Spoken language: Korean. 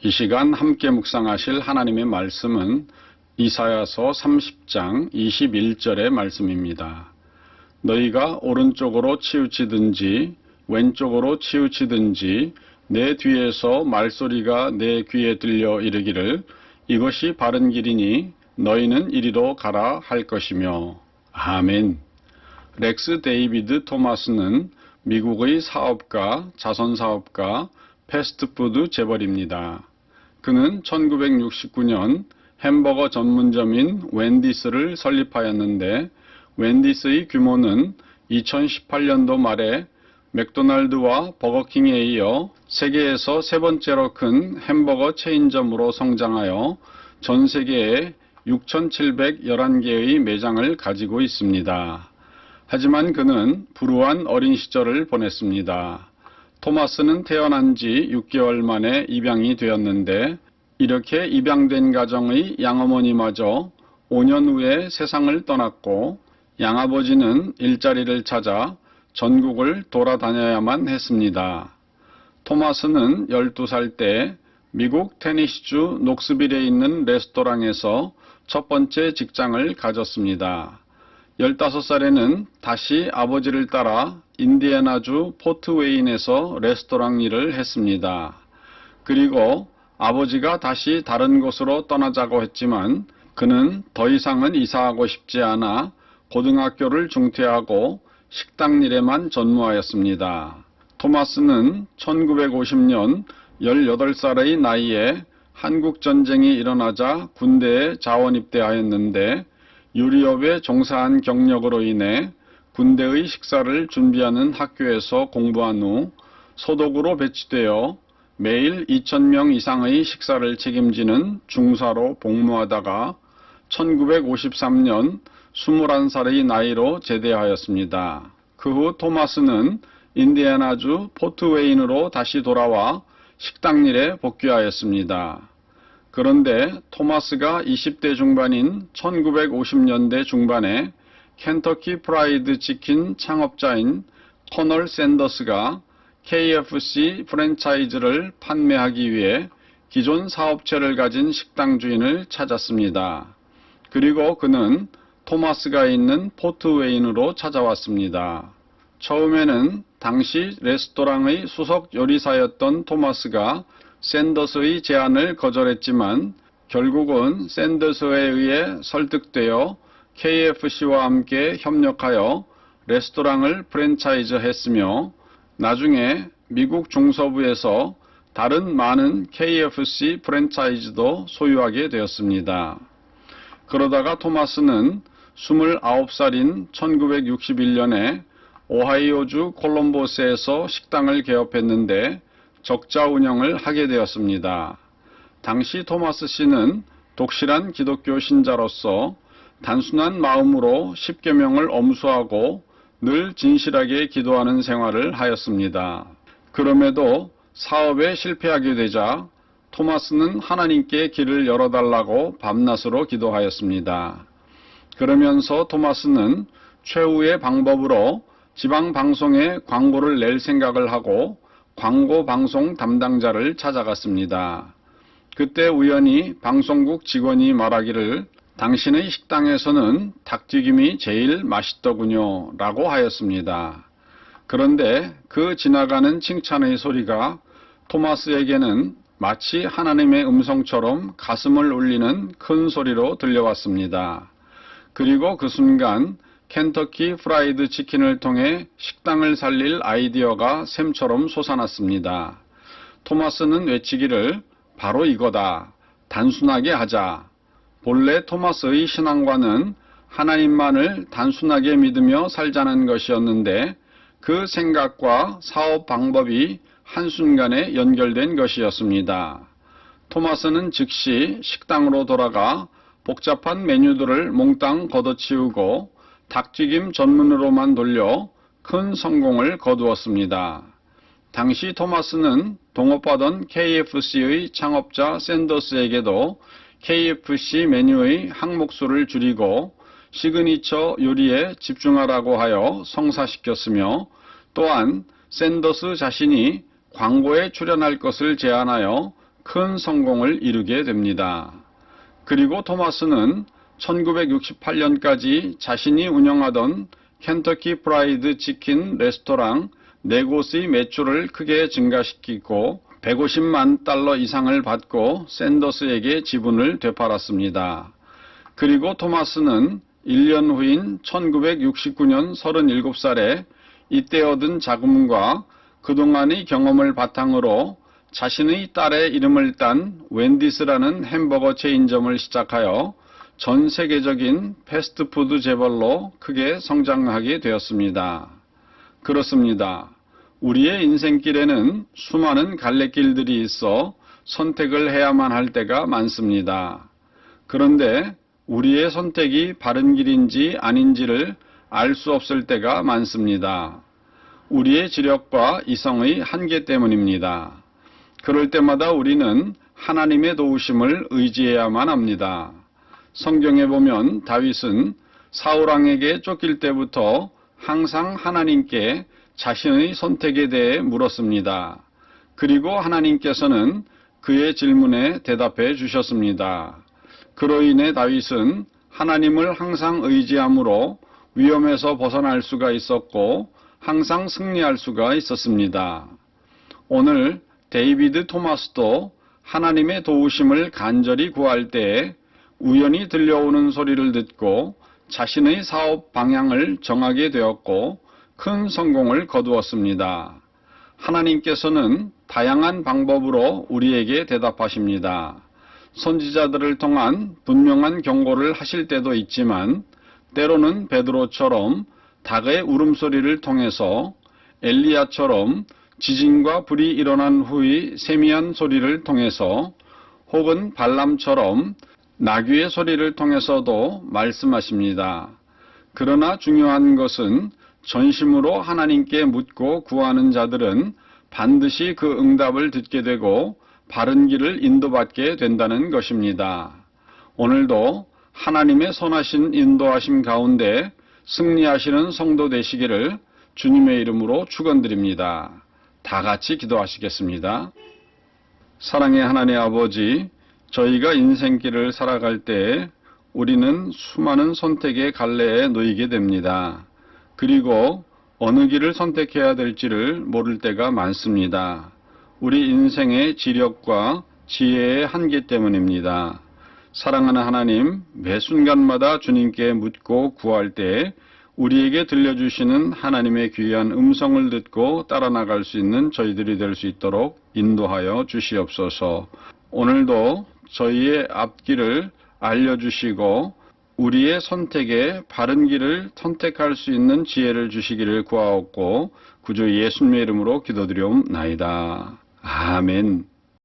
이 시간 함께 묵상하실 하나님의 말씀은 이사야서 30장 21절의 말씀입니다. 너희가 오른쪽으로 치우치든지 왼쪽으로 치우치든지 내 뒤에서 말소리가 내 귀에 들려 이르기를 이것이 바른 길이니 너희는 이리로 가라 할 것이며. 아멘. 렉스 데이비드 토마스는 미국의 사업가, 자선사업가, 패스트푸드 재벌입니다. 그는 1969년 햄버거 전문점인 웬디스를 설립하였는데 웬디스의 규모는 2018년도 말에 맥도날드와 버거킹에 이어 세계에서 세 번째로 큰 햄버거 체인점으로 성장하여 전 세계에 6,711개의 매장을 가지고 있습니다. 하지만 그는 불우한 어린 시절을 보냈습니다. 토마스는 태어난 지 6개월 만에 입양이 되었는데 이렇게 입양된 가정의 양어머니마저 5년 후에 세상을 떠났고 양아버지는 일자리를 찾아 전국을 돌아다녀야만 했습니다. 토마스는 12살 때 미국 테네시주 녹스빌에 있는 레스토랑에서 첫 번째 직장을 가졌습니다. 15살에는 다시 아버지를 따라 인디애나주 포트 웨인에서 레스토랑 일을 했습니다. 그리고 아버지가 다시 다른 곳으로 떠나자고 했지만 그는 더 이상은 이사하고 싶지 않아 고등학교를 중퇴하고 식당 일에만 전무하였습니다. 토마스는 1950년 18살의 나이에 한국전쟁이 일어나자 군대에 자원 입대하였는데 유리업에 종사한 경력으로 인해 군대의 식사를 준비하는 학교에서 공부한 후 소독으로 배치되어 매일 2,000명 이상의 식사를 책임지는 중사로 복무하다가 1953년 21살의 나이로 제대하였습니다. 그 후 토마스는 인디애나주 포트웨인으로 다시 돌아와 식당 일에 복귀하였습니다. 그런데 토마스가 20대 중반인 1950년대 중반에 켄터키 프라이드 치킨 창업자인 커널 샌더스가 KFC 프랜차이즈를 판매하기 위해 기존 사업체를 가진 식당 주인을 찾았습니다. 그리고 그는 토마스가 있는 포트웨인으로 찾아왔습니다. 처음에는 당시 레스토랑의 수석 요리사였던 토마스가 샌더스의 제안을 거절했지만 결국은 샌더스에 의해 설득되어 KFC와 함께 협력하여 레스토랑을 프랜차이즈 했으며 나중에 미국 중서부에서 다른 많은 KFC 프랜차이즈도 소유하게 되었습니다. 그러다가 토마스는 29살인 1961년에 오하이오주 콜럼버스에서 식당을 개업했는데 적자 운영을 하게 되었습니다. 당시 토마스 씨는 독실한 기독교 신자로서 단순한 마음으로 십계명을 엄수하고 늘 진실하게 기도하는 생활을 하였습니다. 그럼에도 사업에 실패하게 되자 토마스는 하나님께 길을 열어달라고 밤낮으로 기도하였습니다. 그러면서 토마스는 최후의 방법으로 지방 방송에 광고를 낼 생각을 하고 광고 방송 담당자를 찾아갔습니다. 그때 우연히 방송국 직원이 말하기를 당신의 식당에서는 닭튀김이 제일 맛있더군요 라고 하였습니다. 그런데 그 지나가는 칭찬의 소리가 토마스에게는 마치 하나님의 음성처럼 가슴을 울리는 큰 소리로 들려왔습니다. 그리고 그 순간 켄터키 프라이드 치킨을 통해 식당을 살릴 아이디어가 샘처럼 솟아났습니다. 토마스는 외치기를 바로 이거다. 단순하게 하자. 본래 토마스의 신앙과는 하나님만을 단순하게 믿으며 살자는 것이었는데 그 생각과 사업 방법이 한순간에 연결된 것이었습니다. 토마스는 즉시 식당으로 돌아가 복잡한 메뉴들을 몽땅 걷어치우고 닭튀김 전문으로만 돌려 큰 성공을 거두었습니다. 당시 토마스는 동업하던 KFC의 창업자 샌더스에게도 KFC 메뉴의 항목수를 줄이고 시그니처 요리에 집중하라고 하여 성사시켰으며 또한 샌더스 자신이 광고에 출연할 것을 제안하여 큰 성공을 이루게 됩니다. 그리고 토마스는 1968년까지 자신이 운영하던 켄터키 프라이드 치킨 레스토랑 4곳의 매출을 크게 증가시키고 150만 달러 이상을 받고 샌더스에게 지분을 되팔았습니다. 그리고 토마스는 1년 후인 1969년 37살에 이때 얻은 자금과 그동안의 경험을 바탕으로 자신의 딸의 이름을 딴 웬디스라는 햄버거 체인점을 시작하여 전 세계적인 패스트푸드 재벌로 크게 성장하게 되었습니다. 그렇습니다. 우리의 인생길에는 수많은 갈래길들이 있어 선택을 해야만 할 때가 많습니다. 그런데 우리의 선택이 바른 길인지 아닌지를 알 수 없을 때가 많습니다. 우리의 지력과 이성의 한계 때문입니다. 그럴 때마다 우리는 하나님의 도우심을 의지해야만 합니다. 성경에 보면 다윗은 사울왕에게 쫓길 때부터 항상 하나님께 자신의 선택에 대해 물었습니다. 그리고 하나님께서는 그의 질문에 대답해 주셨습니다. 그로 인해 다윗은 하나님을 항상 의지함으로 위험에서 벗어날 수가 있었고 항상 승리할 수가 있었습니다. 오늘 데이비드 토마스도 하나님의 도우심을 간절히 구할 때에 우연히 들려오는 소리를 듣고 자신의 사업 방향을 정하게 되었고 큰 성공을 거두었습니다. 하나님께서는 다양한 방법으로 우리에게 대답하십니다. 선지자들을 통한 분명한 경고를 하실 때도 있지만 때로는 베드로처럼 닭의 울음소리를 통해서 엘리야처럼 지진과 불이 일어난 후의 세미한 소리를 통해서 혹은 발람처럼 나귀의 소리를 통해서도 말씀하십니다. 그러나 중요한 것은 전심으로 하나님께 묻고 구하는 자들은 반드시 그 응답을 듣게 되고 바른 길을 인도받게 된다는 것입니다. 오늘도 하나님의 선하신 인도하심 가운데 승리하시는 성도 되시기를 주님의 이름으로 축원드립니다. 다 같이 기도하시겠습니다. 사랑의 하나님 아버지, 저희가 인생길을 살아갈 때 우리는 수많은 선택의 갈래에 놓이게 됩니다. 그리고 어느 길을 선택해야 될지를 모를 때가 많습니다. 우리 인생의 지력과 지혜의 한계 때문입니다. 사랑하는 하나님, 매 순간마다 주님께 묻고 구할 때 우리에게 들려주시는 하나님의 귀한 음성을 듣고 따라 나갈 수 있는 저희들이 될 수 있도록 인도하여 주시옵소서. 오늘도 저희의 앞길을 알려주시고 우리의 선택에 바른 길을 선택할 수 있는 지혜를 주시기를 구하옵고 구주 예수님의 이름으로 기도드리옵나이다. 아멘.